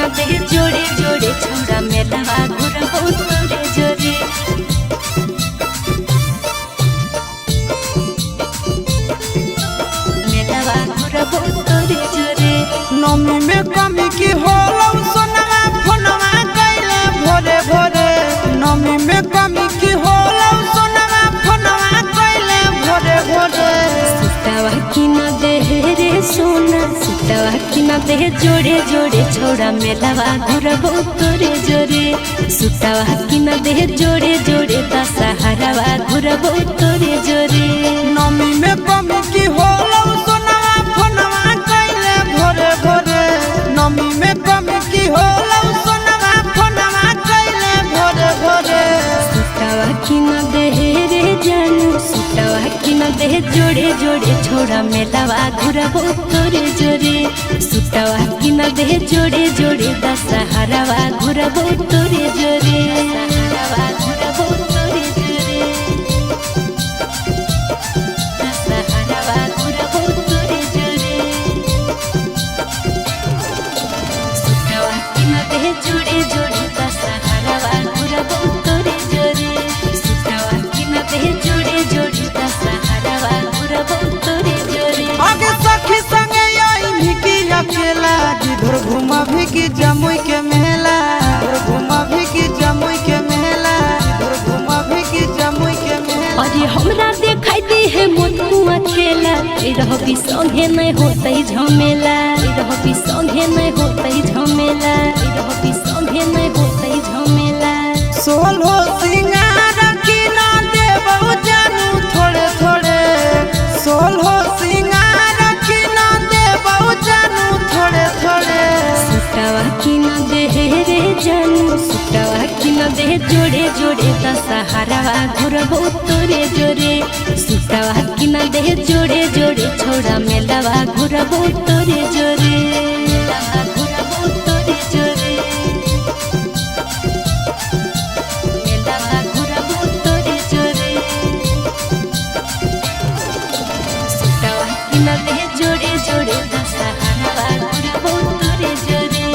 किना दे जोड़े जोड़े छोड़ा मेलावा घुरबो तोरे जोरे मेलावा घुरबो तोरे जोरे। नमी में कमी की होलो सोनवा फोनवा कैले भोरे भोरे नमी में कमी की होलो सोनवा फोनवा कैले भोरे भोरे सुतावा किना दे रे सोना सुतावा किना दे जोड़े जोड़े छोड़ा मेलावा घुरबो तोरे जोरे सुतावा किना दे जोड़े जोड़े दशहरावा घुरबो तोरे जोरे। नमी में कमी की होलो सोनवा फोनवा कैले भोरे भोरे नमी में कमी की होलो सोनवा फोनवा कैले भोरे भोरे सुतावा किना दे रे जानू सुतावा किना दे जोड़े जोड़े छोड़ा मेलावा घुरबो तोरे जोरे सुतावा किना दे जोड़े जोड़े दशहरावा घुरबो तोरे जोरे दशहरावा घुरबो तोरे जोरे दशहरावा घुरबो तोरे जोरे सुतावा किना दे जोड़े जोड़े दशहरावा घुरबो तोरे जोरे सुतावा किना दे जोड़े जोड़े दशहरावा घुरबो तोरे जोरे। आगे सखी संगे आई भिकी अकेला जिधर घुमा भिकी जमुई के मेला जिधर घुमा भिकी जमुई के मेला जिधर घुमा भिकी जमुई के मेला। अरे हमरा देखाई दी है मोतुआ खेला रहबी संगे नहीं होतई झमेला रहबी संगे नहीं होतई झमेला रहबी संगे नहीं होतई झमेला। सोलो सिंगार की ना देबो जानू थोड़े थोड़े सोलो सिंगार की ना देबो जानू थोड़े थोड़े सुतावा किना दे रे जानू सुतावा किना दे जोड़े जोड़े दशहरावा घुरबो तोरे जोरे सुतावा किना दे जोड़े जोड़े छोड़ा मेलावा घुरबो तोरे जोरे मेलावा घुरबो तोरे जोरे मेलावा घुरबो तोरे जोरे सुतावा किना दे जोड़े जोड़े दशहरावा घुरबो तोरे जोरे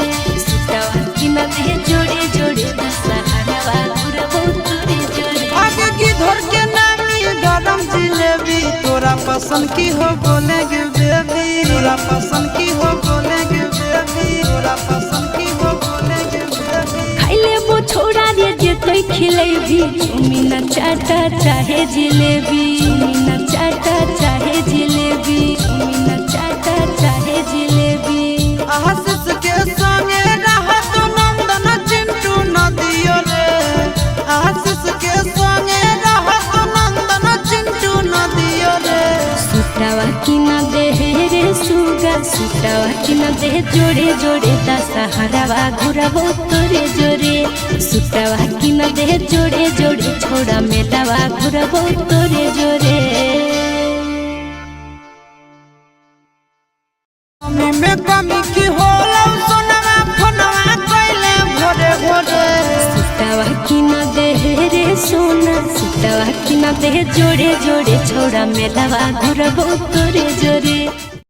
सुतावा किना दे जोड़े जोड़े दशहरावा घुरबो तोरे जोरे। आगे की धर के नामी गरम जिलेबी तोरा पसंद की हो बोलेगे बेबी तोरा पसंद की हो बोलेगे बेबी तोरा पसंद की हो बोलेगे बेबी। खाइले वो छोड़ा रे जे तोय खिलेबी चुमीना चाटा चाहे जिलेबी चुमीना चाटा चाहे जिलेबी चुमीना चाटा चाहे जिलेबी। आशीष के संगे रहत नंदन चिंटू नदियो रे आशीष के संगे रहत नंदन चिंटू नदियो रे सुतावा किना दे रे सुगा सुतावा किना दे जोड़े जोड़े दशहरावा घुरबो तोरे जोरे सुतावा किना दे जोड़े जोड़े छोड़ा मेलावा घुरबो तोरे जोरे। नमी में कमी की होलो सोनवा फोनवा कैले भोरे भोरे सुतावा किना दे रे सोना सुतावा किना दे जोड़े जोड़े छोड़ा मेलावा घुरबो तोरे जोरे।